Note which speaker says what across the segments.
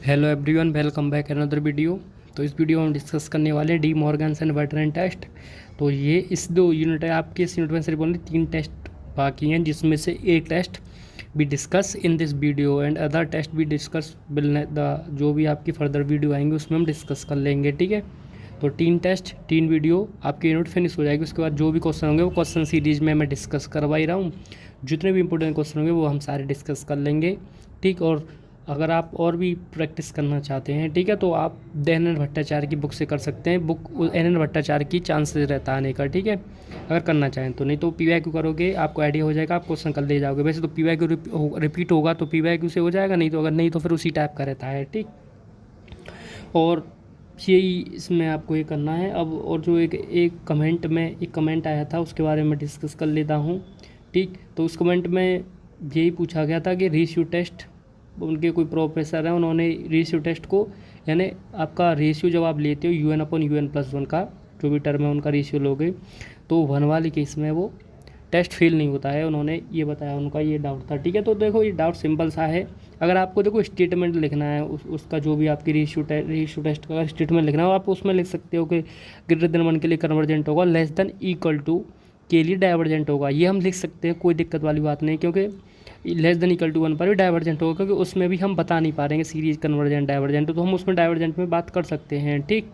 Speaker 1: Hello everyone, welcome back another video. तो इस video में हम डिस्कस करने वाले हैं डी मॉर्गन्स एंड वर्टरन टेस्ट। तो ये इस दो यूनिट है आपके इस यूनिट में सिर्फ ओनली 3 टेस्ट बाकी हैं, जिसमें से एक टेस्ट भी discuss in this video and other test भी डिस्कस विल द जो भी आपकी फर्दर वीडियो आएंगे उसमें हम डिस्कस कर लेंगे, ठीक है। तो 3 टेस्ट 3 वीडियो आपकी यूनिट फिनिश हो जाएगी। उसके बाद जो भी क्वेश्चन होंगे वो क्वेश्चन सीरीज में मैं डिस्कस करवा ही रहा हूँ। जितने भी इंपॉर्टेंट क्वेश्चन होंगे वो हम सारे डिस्कस कर लेंगे, ठीक। और अगर आप और भी प्रैक्टिस करना चाहते हैं, ठीक है, तो आप एन भट्टाचार्य की बुक से कर सकते हैं। बुक एन भट्टाचार्य की चांसेस रहता आने का, ठीक है, अगर करना चाहें तो। नहीं तो पीवाईक्यू करोगे, आपको आइडिया हो जाएगा, आप क्वेश्चन कर ले जाओगे। वैसे तो पीवाईक्यू रिपीट होगा तो पीवाईक्यू से हो जाएगा, नहीं तो अगर नहीं तो फिर उसी टाइप का रहता है, ठीक। और यही इसमें आपको ये करना है। अब और जो एक कमेंट आया था उसके बारे में डिस्कस कर लेता हूँ, ठीक। तो उस कमेंट में यही पूछा गया था कि रेशियो टेस्ट, उनके कोई प्रोफेसर हैं, उन्होंने रेशियो टेस्ट को, यानी आपका रेशियो जब आप लेते हो UN/UN+1 का जो भी टर्म है उनका रेशियो लोगे तो 1 वाले केस में वो टेस्ट फेल नहीं होता है। उन्होंने ये बताया, उनका ये डाउट था, ठीक है। तो देखो ये डाउट सिंपल सा है। अगर आपको देखो स्टेटमेंट लिखना है उसका जो भी आपकी रेशियो टेस्ट का स्टेटमेंट लिखना हो, आप उसमें लिख सकते हो कि ग्रेटर देन 1 के लिए कन्वर्जेंट होगा, लेस देन इक्वल टू के लिए डाइवर्जेंट होगा। ये हम लिख सकते हैं, कोई दिक्कत वाली बात नहीं, क्योंकि लेस देन इक्वल टू 1 पर भी डाइवर्जेंट होगा, क्योंकि उसमें भी हम बता नहीं पा रहे हैं सीरीज कन्वर्जेंट डाइवर्जेंट, तो हम उसमें डाइवर्जेंट में बात कर सकते हैं, ठीक।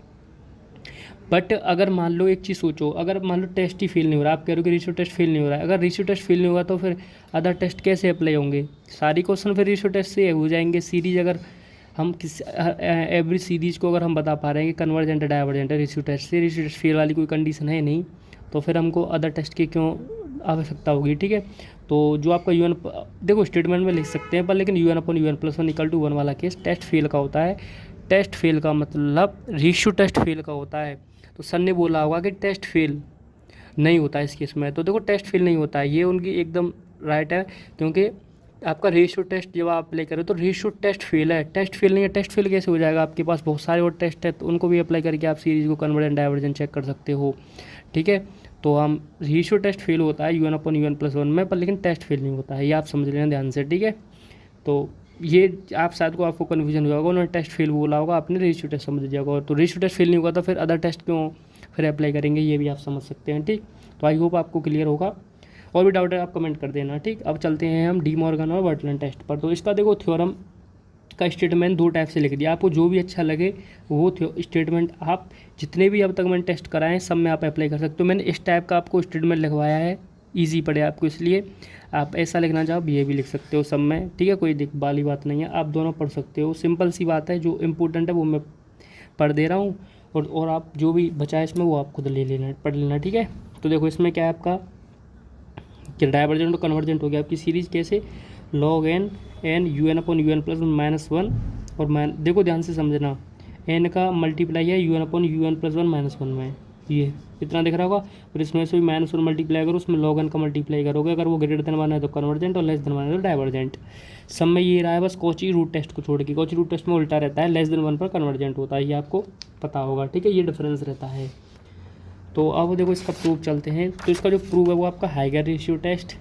Speaker 1: बट अगर मान लो एक चीज़ सोचो, अगर मान लो टेस्ट ही फेल नहीं हो रहा, आप कह रहे हो कि रेशियो टेस्ट फेल नहीं हो रहा है, अगर रेशियो टेस्ट फेल नहीं होगा तो फिर अदर टेस्ट कैसे अप्लाई होंगे? सारी क्वेश्चन फिर रेशियो टेस्ट से हो जाएंगे। सीरीज अगर हम किस एवरी सीरीज को अगर हम बता पा रहे हैं कि कन्वर्जेंट है डाइवर्जेंट है रेशियो टेस्ट से, रेशियो टेस्ट फेल वाली कोई कंडीशन है नहीं, तो फिर हमको अदर टेस्ट की क्यों आवश्यकता होगी, ठीक है। तो जो आपका UN देखो स्टेटमेंट में लिख सकते हैं, पर लेकिन UN/UN+1 वाला केस टेस्ट फेल का होता है। टेस्ट फेल का मतलब रेशियो टेस्ट फेल का होता है। तो सर ने बोला होगा कि टेस्ट फेल नहीं होता है इस केस में, तो देखो टेस्ट फेल नहीं होता है, ये उनकी एकदम राइट है। क्योंकि आपका रेशियो टेस्ट जब आप अप्लाई करो तो रेशियो टेस्ट फेल है, टेस्ट फेल नहीं है। टेस्ट फेल कैसे हो जाएगा? आपके पास बहुत सारे और टेस्ट है, तो उनको भी अप्लाई करके आप सीरीज को कन्वर्जेंट डाइवर्जेंट चेक कर सकते हो, ठीक है। तो हम रेशियो टेस्ट फेल होता है UN/UN+1 में, पर लेकिन टेस्ट फेल नहीं होता है, ये आप समझ लेना ध्यान से, ठीक है। तो ये आप शायद को आपको कन्फ्यूजन हुआ होगा, उन्होंने टेस्ट फेल बोला होगा, आपने रेशियो टेस्ट समझ लिया होगा। तो रेशियो टेस्ट फेल नहीं होगा तो फिर अदर टेस्ट क्यों फिर अप्लाई करेंगे, ये भी आप समझ सकते हैं, ठीक। तो आई होप आपको क्लियर होगा। और भी डाउट है आप कमेंट कर देना, ठीक। अब चलते हैं हम डी मॉर्गन और वर्टलन टेस्ट पर। तो इसका देखो थ्योरम का स्टेटमेंट 2 टाइप से लिख दिया, आपको जो भी अच्छा लगे वो स्टेटमेंट आप जितने भी अब तक मैंने टेस्ट कराए हैं सब में आप अप्लाई कर सकते हो। मैंने इस टाइप का आपको स्टेटमेंट लिखवाया है, ईजी पड़े आपको, इसलिए आप ऐसा लिखना चाहो ये भी लिख सकते हो सब में, ठीक है, कोई दिक्कत वाली बात नहीं है, आप दोनों पढ़ सकते हो। सिंपल सी बात है, जो इंपॉर्टेंट है वो मैं पढ़ दे रहा हूँ, और आप जो भी बचा है इसमें वो आप खुद ले लेना, पढ़ लेना, ठीक है। तो देखो इसमें क्या है आपका कि डाइवर्जेंट और कन्वर्जेंट हो गया आपकी सीरीज कैसे, log n UN/UN+1 और देखो ध्यान से समझना, n का मल्टीप्लाई है UN/UN+1 में, ये इतना दिख रहा होगा। फिर इसमें से भी -1 मल्टीप्लाई करो, उसमें log n का मल्टीप्लाई करोगे, अगर वो ग्रेटर देन 1 है तो कन्वर्जेंट और लेस देन 1 है तो डाइवर्जेंट। सब में ये रहा है, बस कॉची रूट टेस्ट को छोड़ के। कॉची रूट टेस्ट में उल्टा रहता है, लेस देन 1 पर कन्वर्जेंट होता है, ये आपको पता होगा, ठीक है, ये डिफरेंस रहता है। तो अब देखो इसका प्रूफ चलते हैं। तो इसका जो प्रूफ है वो आपका higher ratio test,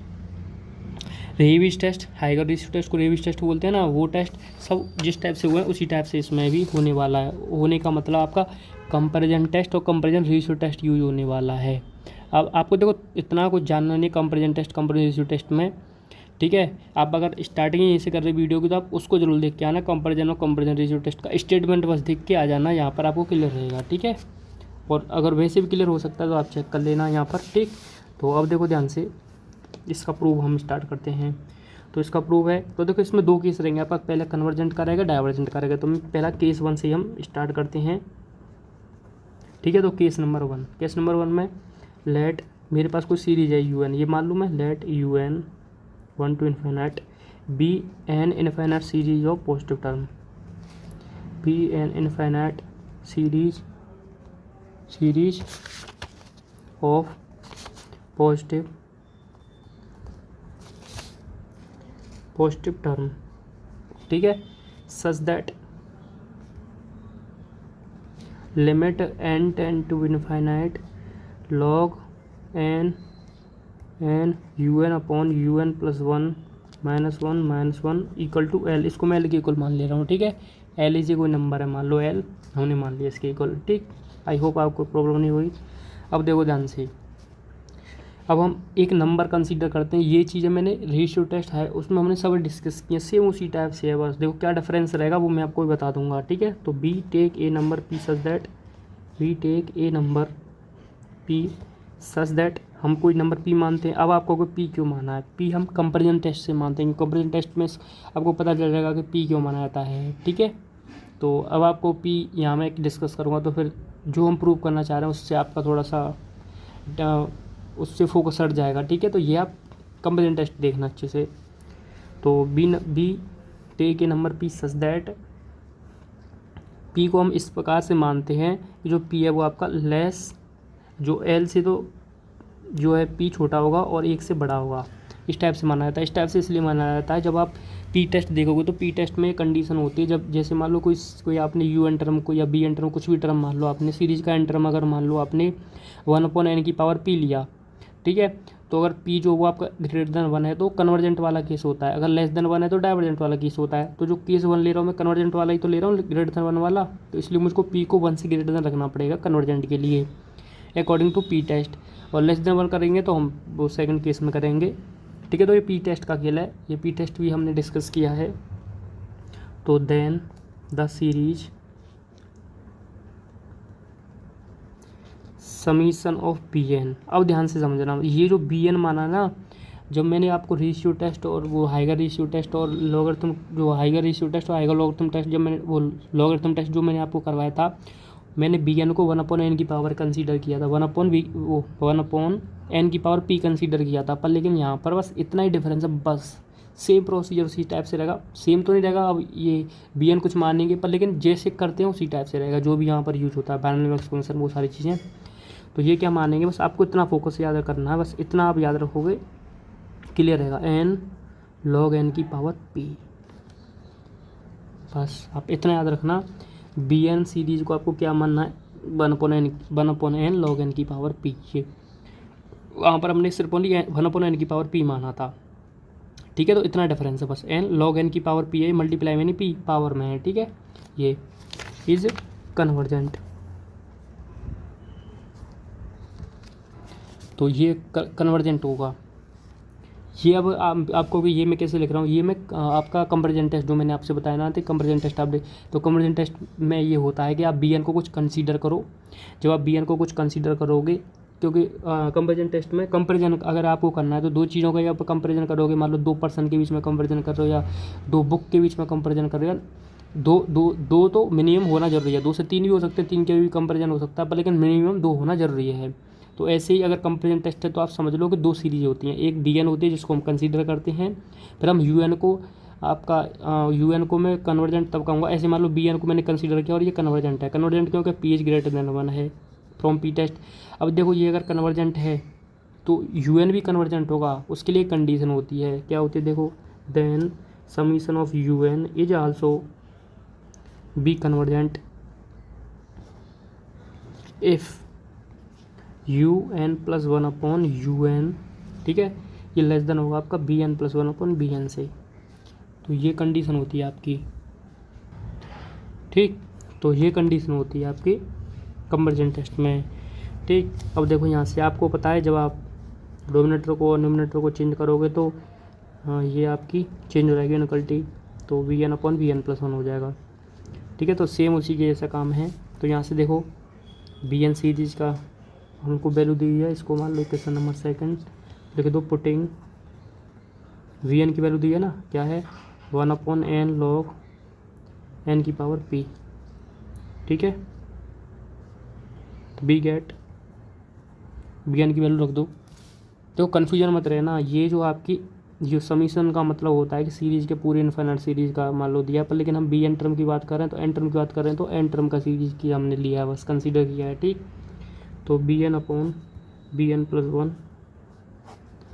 Speaker 1: Raabe's test, higher ratio test को रेविस टेस्ट बोलते हैं ना, वो टेस्ट सब जिस टाइप से हुए हैं उसी टाइप से इसमें भी होने वाला है। होने का मतलब आपका कंपैरिजन टेस्ट और कंपैरिजन रेशियो टेस्ट यूज होने वाला है। अब आपको देखो इतना कुछ जानना नहीं comparison test comparison ratio test में, ठीक है। आप अगर स्टार्टिंग यहीं से कर रहे वीडियो की तो आप उसको जरूर देख के आना, कंपैरिजन और कंपैरिजन रेशियो टेस्ट का स्टेटमेंट बस देख के आ जाना, यहाँ पर आपको क्लियर रहेगा, ठीक है। और अगर वैसे भी क्लियर हो सकता है तो आप चेक कर लेना यहाँ पर, ठीक। तो अब देखो ध्यान से इसका प्रूफ हम स्टार्ट करते हैं। तो इसका प्रूफ है, तो देखो इसमें 2 केस रहेंगे आपका, पहले कन्वर्जेंट का रहेगा, डाइवर्जेंट का रहेगा। तो पहला केस 1 से हम स्टार्ट करते हैं, ठीक है। तो केस नंबर 1 में लेट मेरे पास कोई सीरीज है UN, ये मालूम है, let UN 1 to infinite be an infinite series of positive term, be an infinite series of positive term, ठीक है, such that limit n tend to infinite log n UN/UN+1 -1 -1 equal to L, इसको मैं L के equal मान ले रहा हूँ, ठीक है। एल इज कोई नंबर है, मान लो एल, हमने मान लिया इसके इक्वल। ठीक, आई होप आपको प्रॉब्लम नहीं हुई। अब देखो ध्यान से, अब हम एक नंबर कंसीडर करते हैं। ये चीज़ें मैंने रेशियो टेस्ट है उसमें हमने सब डिस्कस किया, सेम उसी टाइप से है, बस देखो क्या डिफरेंस रहेगा वो मैं आपको बता दूंगा। ठीक है, तो we take a number P such that, we take a number P such that, हम कोई नंबर पी मानते हैं। अब आपको कोई पी क्यों माना है, पी हम कंपेरिजन टेस्ट से मानते हैं। कंपेरिजन टेस्ट में आपको पता चल जाएगा कि पी क्यों माना जाता है। ठीक है, तो अब आपको पी यहाँ मैं डिस्कस करूँगा, तो फिर जो हम प्रूव करना चाह रहे हैं उससे आपका थोड़ा सा उससे फोकस हट जाएगा। ठीक है, तो ये आप कंपेरिजन टेस्ट देखना अच्छे से। तो we take a number P such that, P को हम इस प्रकार से मानते हैं कि जो पी है वो आपका लेस, जो एल से तो जो है पी छोटा होगा और एक से बड़ा होगा, इस टाइप से माना जाता है। इस टाइप से इसलिए माना जाता है, जब आप पी टेस्ट देखोगे तो पी टेस्ट में कंडीशन होती है, जब जैसे मान लो कोई आपने यू एन टर्म को या बी एन टर्म कुछ भी टर्म मान लो आपने, सीरीज का एन टर्म अगर मान लो आपने 1/n की पावर पी लिया। ठीक है, तो अगर पी जो वो आपका ग्रेटर देन 1 है तो कन्वर्जेंट वाला केस होता है, अगर लेस देन 1 है तो डाइवर्जेंट वाला केस होता है। तो जो केस 1 ले रहा हूँ मैं कन्वर्जेंट वाला ही तो ले रहा हूँ, ग्रेटर देन 1 वाला, तो इसलिए मुझको पी को 1 से ग्रेटर देन रखना पड़ेगा कन्वर्जेंट के लिए अकॉर्डिंग टू पी टेस्ट। और लेस देन 1 करेंगे तो हम वो सेकंड केस में करेंगे। ठीक है, तो ये पी टेस्ट का खेल है, ये पी टेस्ट भी हमने डिस्कस किया है। तो then the series summation of B N, अब ध्यान से समझना, ये जो बी एन माना ना, जब मैंने आपको रेशियो टेस्ट और वो हाइगर रेशियो टेस्ट और लॉगरिथम, जो हाइगर रेशियो टेस्ट और हाइगर लॉगरिथम टेस्ट, जब मैंने वो लॉगरिथम टेस्ट जो मैंने आपको करवाया था, मैंने बी एन को 1/n की पावर कंसीडर किया था, 1/n की पावर पी कंसीडर किया था। पर लेकिन यहाँ पर बस इतना ही डिफरेंस है, बस सेम प्रोसीजर उसी टाइप से रहेगा, सेम तो नहीं रहेगा, अब ये बी एन कुछ मानेंगे पर लेकिन जैसे करते हैं उसी टाइप से रहेगा, जो भी यहाँ पर यूज होता है बाइनोमियल एक्सपेंशन वो सारी चीज़ें। तो ये क्या मानेंगे, बस आपको इतना फोकस याद करना है, बस इतना आप याद रखोगे क्लियर रहेगा, एन लॉग एन की पावर पी, बस आप इतना याद रखना। बी एन सीरीज को आपको क्या मानना है, 1/n लॉग एन की पावर पी, ये वहाँ पर हमने सिर्फ ओनली 1/n की पावर पी माना था। ठीक है, तो इतना डिफरेंस है, बस एन लॉग एन की पावर पी है, मल्टीप्लाई में नहीं पी पावर में है। ठीक है, ये इज कन्वर्जेंट, तो ये कन्वर्जेंट होगा। ये अब आपको भी ये मैं कैसे लिख रहा हूँ, ये मैं आपका कंपेरिजन टेस्ट जो मैंने आपसे बताया ना, तो कंपेरिजन टेस्ट आप तो कंपेरिजन टेस्ट में ये होता है कि आप बी एन को कुछ कंसीडर करो। जब आप बी एन को कुछ कंसीडर करोगे, क्योंकि कंपेरिजन टेस्ट में कंपेरिजन अगर आपको करना है तो दो चीज़ों का आप कंपेरिजन करोगे, मान लो 2 पर्सन के बीच में कंपेरिजन कर रहे हो या 2 बुक के बीच में कंपेरिजन कर रहे हो, दो तो मिनिमम होना जरूरी है, 2 से 3 भी हो सकते हैं, 3 के भी कंपेरिजन हो सकता है, पर लेकिन मिनिमम 2 होना जरूरी है। तो ऐसे ही अगर कंपेरिजन टेस्ट है तो आप समझ लो कि 2 सीरीज होती हैं, एक डी एन होती है जिसको हम कंसीडर करते हैं, फिर हम यू एन को, आपका यू एन को मैं कन्वर्जेंट तब कहूँगा, ऐसे मान लो बी एन को मैंने कंसीडर किया और ये कन्वर्जेंट है, कन्वर्जेंट क्योंकि पी इज ग्रेटर देन 1 है फ्रॉम पी टेस्ट। अब देखो ये अगर कन्वर्जेंट है तो यू एन भी कन्वर्जेंट होगा, उसके लिए कंडीशन होती है, क्या होती है देखो, then summation of U N is also be convergent if U N plus 1/un, ठीक है, ये लेस देन होगा आपका बी एन प्लस 1/bn से। तो ये कंडीशन होती है आपकी, ठीक, तो ये कंडीशन होती है आपकी कंपेरिजन टेस्ट में। ठीक, अब देखो यहाँ से आपको पता है जब आप डोमिनेटर को और न्यूमिनेटर को चेंज करोगे तो ये आपकी चेंज हो जाएगी इनक्वलिटी, तो Vn/Vn+1 हो जाएगा। ठीक है, तो सेम उसी के जैसा काम है। तो यहाँ से देखो बी एन सीरीज का हमको वैल्यू दी है, इसको मान लो क्वेश्चन नंबर 2 लिख दो, पुटिंग वी एन की वैल्यू दी है ना, क्या है 1/n log n की पावर p। ठीक है, तो बी गेट बी एन की वैल्यू रख दो। तो कन्फ्यूजन मत रहना, ये जो आपकी जो समीशन का मतलब होता है कि सीरीज़ के पूरे इनफाइनाइट सीरीज़ का मान लो दिया, पर लेकिन हम बी एन टर्म की बात कर रहे हैं, तो एन टर्म की बात कर रहे हैं, तो एन टर्म का सीरीज़ की हमने लिया है, बस कंसीडर किया है। ठीक, तो Bn/Bn+1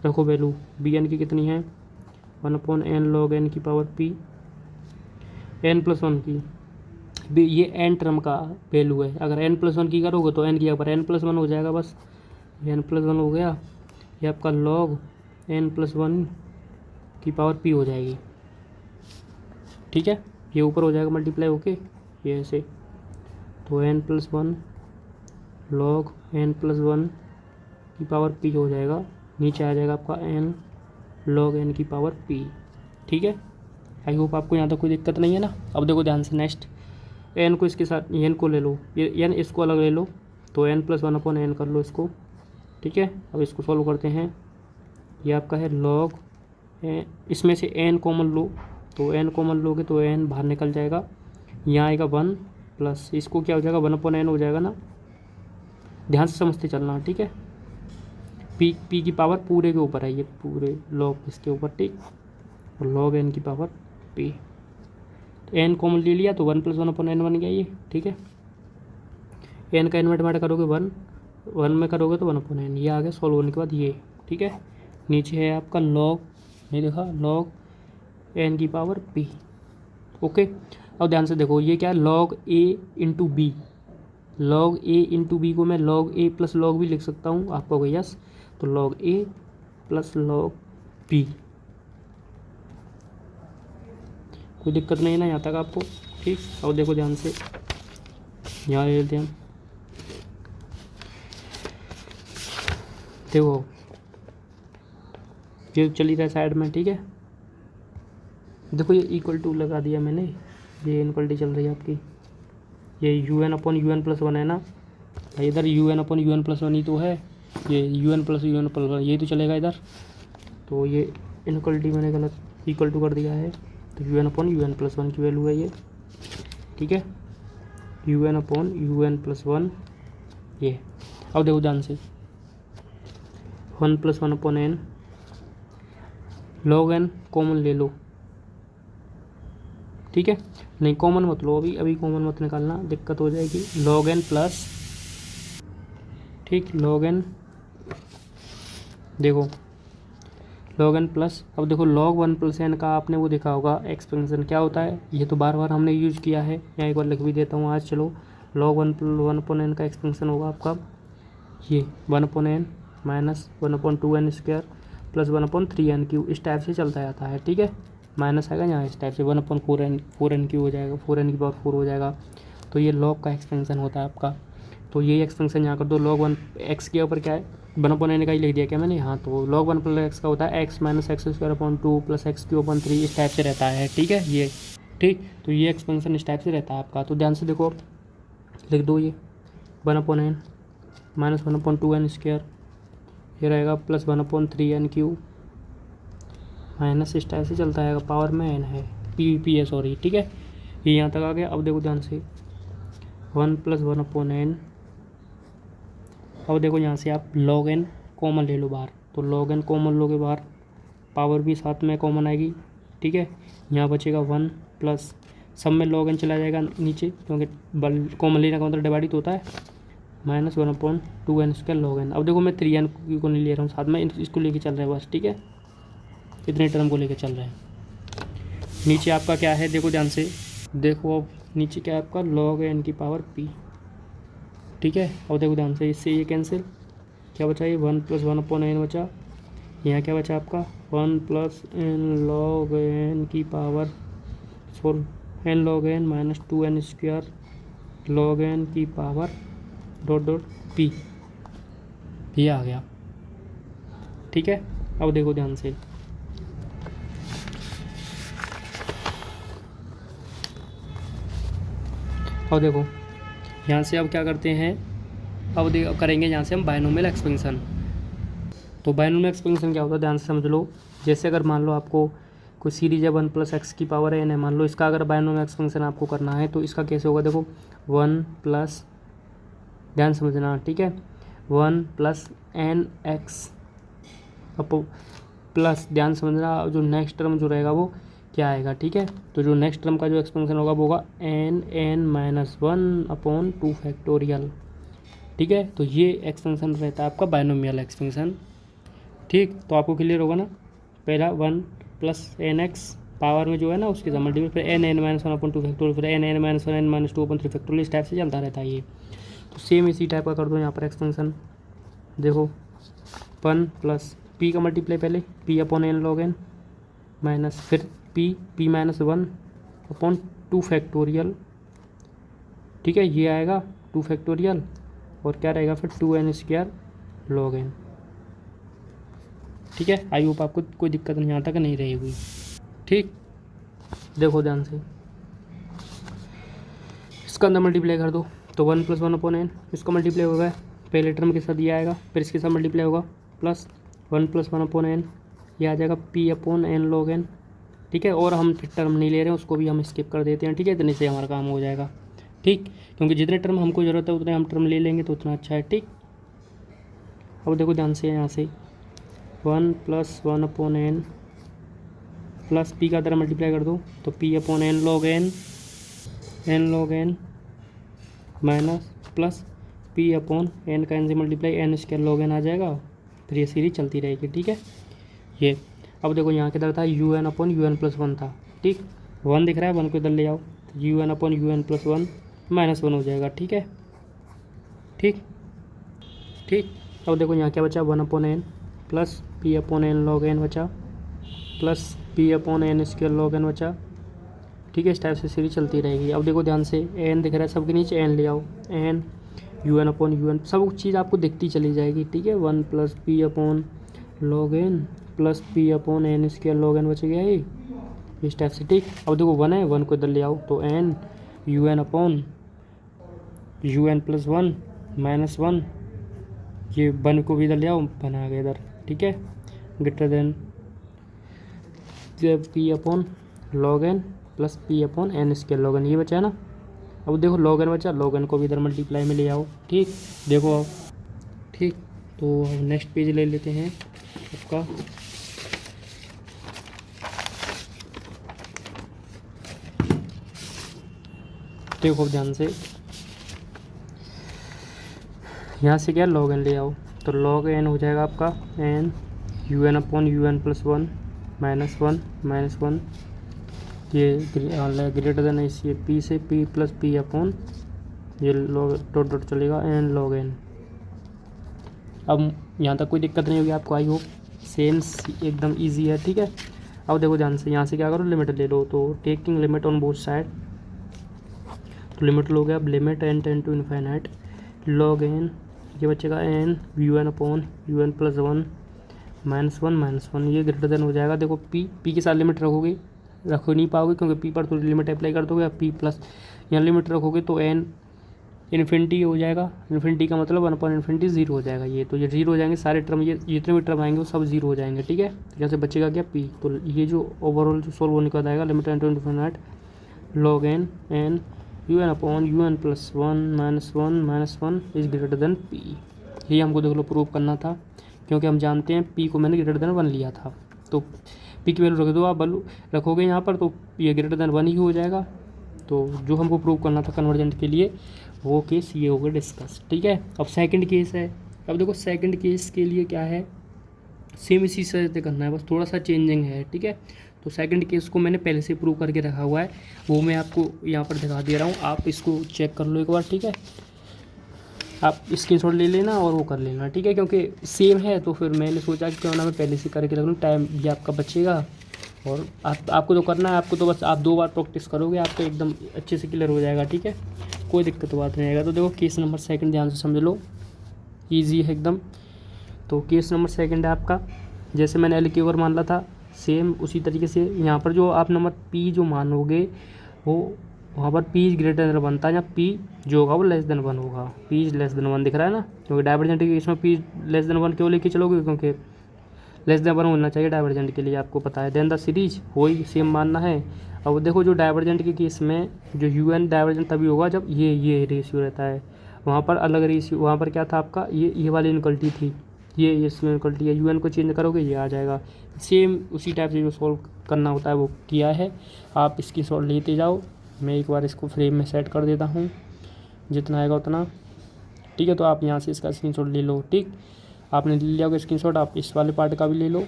Speaker 1: रखो वैल्यू, Bn की कितनी है 1/n log n की पावर p, n+1 की ये n टर्म का वैल्यू है, अगर n+1 की करोगे तो n की जगह पर n+1 हो जाएगा, बस n+1 हो गया, ये आपका log n+1 की पावर p हो जाएगी। ठीक है, ये ऊपर हो जाएगा मल्टीप्लाई होके ये ऐसे, तो n plus one log n plus one की पावर p हो जाएगा, नीचे आ जाएगा आपका n log n की पावर p। ठीक है, आई होप आपको यहाँ तक कोई दिक्कत नहीं है ना। अब देखो ध्यान से, नेक्स्ट n को इसके साथ n को ले लो, ये n इसको अलग ले लो, तो n plus one upon n कर लो इसको। ठीक है, अब इसको सॉल्व करते हैं। ये आपका है log, इसमें से n कॉमन लो, तो n कॉमन लोगे तो n बाहर निकल जाएगा, यहाँ आएगा वन प्लस इसको क्या हो जाएगा 1/n हो जाएगा ना। ध्यान से समझते चलना, ठीक है। p की पावर पूरे के ऊपर है, ये पूरे log इसके ऊपर, ठीक, और log n की पावर p। तो n कॉमन ले लिया तो 1 + 1/n बन गया ये। ठीक है, n का इन्वर्ट करोगे 1 में करोगे तो 1/n, ये आ गया सॉल्व होने के बाद ये। ठीक है, नीचे है आपका log, नहीं देखा, log n की पावर p। ओके, अब ध्यान से देखो, ये क्या है log a into B, log a into B को मैं log a प्लस log भी लिख सकता हूँ, आपको होगा यस, तो log a plus log b। कोई दिक्कत नहीं ना यहाँ तक आपको, ठीक। अब देखो ध्यान से, यहाँ ले लेते हैं, देखो ये चली रहा है साइड में। ठीक है, देखो ये इक्वल टू लगा दिया मैंने, ये इनक्वलिटी चल रही है आपकी, ये un/un प्लस वन है ना, इधर un/un प्लस वन ही तो है, ये un प्लस वन यही तो चलेगा इधर, तो ये इनक्वलिटी मैंने गलत इक्वल टू कर दिया है, तो un/un प्लस वन की वैल्यू है ये। ठीक है, un/un प्लस वन ये। अब देखो ध्यान से, 1 + 1/n log n कॉमन ले लो। ठीक है, नहीं कॉमन मत लो, अभी कॉमन मत निकालना, दिक्कत हो जाएगी। log n प्लस, ठीक, log n, देखो log n प्लस, अब देखो log 1 + n का आपने वो देखा होगा एक्सपेंशन क्या होता है, ये तो बार बार हमने यूज किया है, यहाँ एक बार लिख भी देता हूँ आज। चलो, log 1/n का एक्सपेंशन होगा आपका ये 1/n minus 1/2n² plus 1/3n³ इस टाइप से चलता जाता है। ठीक है, माइनस आएगा यहाँ इस टाइप से 1/4n³ हो जाएगा, 4n की पावर 4 हो जाएगा, तो ये log का एक्सपेंशन होता है आपका। तो ये एक्सपेंशन यहाँ कर दो, log 1 x के ऊपर क्या है 1/n का ही लिख दिया क्या मैंने, हाँ, तो log 1 + x का होता है x - x² प्लस x³ इस टाइप से रहता है। ठीक है, ये ठीक, तो ये एक्सपेंशन इस टाइप से रहता है आपका। तो ध्यान से देखो, लिख दो ये 1/n माइनस 1/2n², ये रहेगा प्लस 1/3n³ माइनस इस टाइप से चलता है, पावर में n है, p है सॉरी। ठीक है, ये यहाँ तक आ गया। अब देखो ध्यान से, 1 + 1/n, अब देखो यहाँ से आप log n कॉमन ले लो बाहर, तो log n कॉमन लोगे बाहर, पावर भी साथ में कॉमन आएगी। ठीक है, यहाँ बचेगा 1 प्लस, सब में log n चला जाएगा नीचे, क्योंकि कॉमन लेने का मतलब डिवाइड होता है, माइनस 1/2n² log n। अब देखो मैं 3n को नहीं ले रहा हूँ साथ में, इसको लेके चल रहे हैं बस। ठीक है, इतने टर्म को लेके चल रहे हैं। नीचे आपका क्या है, देखो ध्यान से, देखो अब नीचे क्या है आपका log n की पावर p। ठीक है, अब देखो ध्यान से, इससे ये कैंसिल, क्या बचा, ये 1 + 1/n बचा, यहाँ क्या बचा आपका 1 + n log n की power n log n minus 2n² log n की पावर ... p, ये आ गया। ठीक है, अब देखो ध्यान से, और देखो यहाँ से अब क्या करते हैं, अब करेंगे यहाँ से हम बायनोमियल एक्सपेंशन। तो बायनोमियल एक्सपेंशन क्या होता है, ध्यान से समझ लो। जैसे अगर मान लो आपको कोई सीरीज है 1 + x की पावर n है, मान लो इसका अगर बायनोमियल एक्सपेंशन आपको करना है तो इसका कैसे होगा, देखो 1 प्लस, ध्यान समझना, ठीक है, 1 + nx प्लस, ध्यान समझना, जो नेक्स्ट टर्म जो रहेगा वो क्या आएगा। ठीक है, तो जो नेक्स्ट टर्म का जो एक्सपेंशन होगा वो होगा n(n-1)/2 ठीक है, तो ये एक्सपेंशन रहता है आपका बायनोमियल एक्सपेंशन। ठीक, तो आपको क्लियर होगा ना, पहला 1 + nx पावर में जो है ना उसके साथ मल्टीपल, फिर n(n-1)/2 फिर n(n-1)/2 इस टाइप से चलता रहता है ये। तो सेम इसी टाइप का कर दो यहाँ पर एक्सपेंशन। देखो 1 प्लस p का मल्टीप्लाई पहले p/n log n माइनस फिर p - 1/2 2 फैक्टोरियल, ठीक है, ये आएगा 2 फैक्टोरियल और क्या रहेगा फिर 2n² log n, ठीक है। आई होप आपको कोई दिक्कत नहीं, यहाँ तक नहीं रहेगी, ठीक। देखो ध्यान से, इसका अंदर मल्टीप्लाई कर दो तो 1 + 1/n, इसका मल्टीप्लाई होगा पहले टर्म के साथ ये आएगा, फिर इसके साथ मल्टीप्लाई होगा प्लस 1 + 1/n, ये आ जाएगा p/n log n, ठीक है। और हम फिर टर्म नहीं ले रहे हैं, उसको भी हम स्किप कर देते हैं, ठीक है। इतने से हमारा काम हो जाएगा, ठीक, क्योंकि जितने टर्म हमको ज़रूरत है उतने हम टर्म ले लेंगे तो उतना अच्छा है, ठीक। अब देखो ध्यान से, यहाँ से 1 + 1/n प्लस p का तरह मल्टीप्लाई कर दो तो p/n log n minus plus p/n का n से मल्टीप्लाई n² log n आ जाएगा, फिर ये सीरीज चलती रहेगी, ठीक है। ये अब देखो यहाँ किधर था, un/un+1 था, ठीक। 1 दिख रहा है, 1 को इधर ले आओ, un/un+1 -1 हो जाएगा, ठीक है, ठीक, ठीक। अब देखो यहाँ क्या बचा, 1/n plus p/n log n बचा प्लस p/n² log n बचा, ठीक है। इस टाइप से सीरीज चलती रहेगी। अब देखो ध्यान से, n दिख रहा है सबके नीचे, n ले आओ, n un/un सब चीज़ आपको दिखती चली जाएगी, ठीक है। 1 + p/n log n plus p/n² log n बच गया ये, इस टाइप से, ठीक। अब देखो 1 है, 1 को इधर ले आओ तो n un/un +1 -1, ये 1 को भी इधर ले आओ, बना गया इधर, ठीक है, greater than p/n log n plus p/n² log n, ये बचा है ना। अब देखो log n बचा, log n को भी इधर मल्टीप्लाई में ले आओ, ठीक। देखो अब, ठीक, तो हम नेक्स्ट पेज ले लेते हैं आपका, देखो ध्यान से, यहाँ से क्या log n ले आओ तो log n हो जाएगा आपका n un/un+1 -1 ये ग्रेटर देन इसी p से p प्लस p/, ये log डॉट चलेगा n log n। अब यहाँ तक कोई दिक्कत नहीं होगी आपको, आई होप सेम एकदम इजी है, ठीक है। अब देखो ध्यान से, यहाँ से क्या करो, लिमिट ले लो, तो taking limit on both side, तो लिमिट लोगे अब, limit n tend to infinite log n, ये बचेगा n un/un+1 -1 ये ग्रेटर देन हो जाएगा। देखो p के साथ लिमिट रखोगे, रख नहीं पाओगे क्योंकि p पर थोड़ी लिमिट अप्लाई कर दोगे, अब p प्लस यहाँ लिमिट रखोगे तो n इन्फिनिटी हो जाएगा, इन्फिनिटी का मतलब 1/∞ 0 हो जाएगा, ये तो ये 0 हो जाएंगे सारे टर्म, ये जितने भी टर्म आएंगे वो सब 0 हो जाएंगे, ठीक है। यहाँ से बचेगा क्या p, तो ये जो ओवरऑल जो सोल्व होने का आएगा limit n tend to infinite log n un/un+1 -1 is greater than p, ये हमको देख लो प्रूव करना था, क्योंकि हम जानते हैं p को मैंने ग्रेटर देन 1 लिया था, तो p की वैल्यू रख दो आप, वैल्यू रखोगे यहाँ पर तो ये ग्रेटर देन 1 ही हो जाएगा। तो जो हमको प्रूव करना था कन्वर्जेंट के लिए वो केस ये होगा डिस्कस, ठीक है। अब सेकंड केस है, अब देखो सेकंड केस के लिए क्या है, सेम इसी से करना है, बस थोड़ा सा चेंजिंग है, ठीक है। तो सेकंड केस को मैंने पहले से प्रूव करके रखा हुआ है, वो मैं आपको यहाँ पर दिखा दे रहा हूँ, आप इसको चेक कर लो एक बार, ठीक है। आप स्क्रीनशॉट ले लेना और वो कर लेना, ठीक है, क्योंकि सेम है तो फिर मैंने सोचा कि क्यों ना मैं पहले से करके रख लूँ, टाइम भी आपका बचेगा और आपको तो करना है, आपको तो बस आप 2 बार प्रैक्टिस करोगे आपको एकदम अच्छे से क्लियर हो जाएगा, ठीक है, कोई दिक्कत बात नहीं आएगा। तो देखो केस नंबर सेकंड ध्यान से समझ लो, ईजी है एकदम। तो केस नंबर सेकंड है आपका, जैसे मैंने L के ओवर मान ला था सेम उसी तरीके से यहाँ पर जो आप नंबर P जो मानोगे वो वहाँ पर P ग्रेटर देन 1 था, या P जो होगा वो लेस देन 1 होगा, P लेस देन 1 दिख रहा है ना, क्योंकि डाइवर्जेंट के इसमें P लेस देन 1 क्यों लेके चलोगे, क्योंकि लेस देन 1 होना चाहिए डाइवर्जेंट के लिए, आपको पता है। देन द सीरीज वही सेम मानना है। अब देखो जो डाइवर्जेंट के केस में जो UN डाइवर्जेंट तभी होगा जब ये रेशियो रहता है, वहाँ पर अलग रेशियो, वहाँ पर क्या था आपका ये वाली इनक्वलिटी थी, ये इनक्वलिटी है, UN को चेंज करोगे ये आ जाएगा। सेम उसी टाइप से जो सॉल्व करना होता है वो किया है, आप इसकी सॉल्व लेते जाओ, मैं एक बार इसको फ्रेम में सेट कर देता हूँ जितना आएगा उतना, ठीक है। तो आप यहाँ से इसका स्क्रीनशॉट ले लो, ठीक, आपने ले लिया होगा स्क्रीनशॉट, आप इस वाले पार्ट का भी ले लो,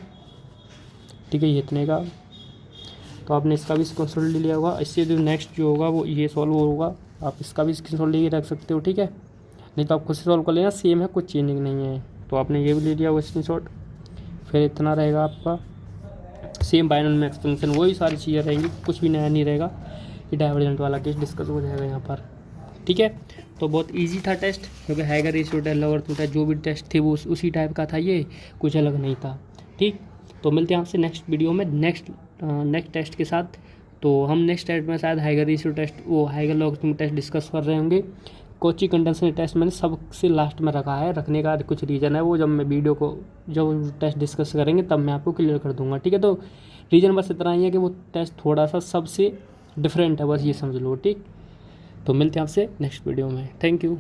Speaker 1: ठीक है, ये इतने का, तो आपने इसका भी स्क्रीनशॉट ले लिया होगा। इससे जो नेक्स्ट जो होगा वो ये सॉल्व होगा, आप इसका भी स्क्रीनशॉट लेके रख सकते हो, ठीक है, नहीं तो आप खुद से सॉल्व कर लेना, सेम है, कुछ चेंजिंग नहीं है। तो आपने ये भी ले लिया होगा स्क्रीनशॉट, फिर इतना रहेगा आपका सेम बाइनोमियल एक्सपेंशन, वही सारी चीज़ें रहेंगी, कुछ भी नया नहीं रहेगा। ये डाइवर्जेंट वाला केस डिस्कस हो जाएगा यहाँ पर, ठीक है। तो बहुत इजी था टेस्ट, क्योंकि हैगर रेशियो टेस्ट, लॉगरिथम टेस्ट, जो भी टेस्ट थे वो उसी टाइप का था, ये कुछ अलग नहीं था, ठीक। तो मिलते हैं आपसे नेक्स्ट वीडियो में नेक्स्ट टेस्ट के साथ। तो हम नेक्स्ट टेस्ट में शायद हैगर रेशियो टेस्ट, वो हैगर लॉगरिथम टेस्ट डिस्कस कर रहे होंगे। कोची कंडेंसर टेस्ट मैंने सबसे लास्ट में रखा है, रखने का कुछ रीज़न है, वो जब मैं वीडियो को जब टेस्ट डिस्कस करेंगे तब मैं आपको क्लियर कर दूंगा, ठीक है। तो रीज़न बस इतना ही है कि वो टेस्ट थोड़ा सा सबसे डिफरेंट है, बस ये समझ लो, ठीक। तो मिलते हैं आपसे नेक्स्ट वीडियो में, थैंक यू।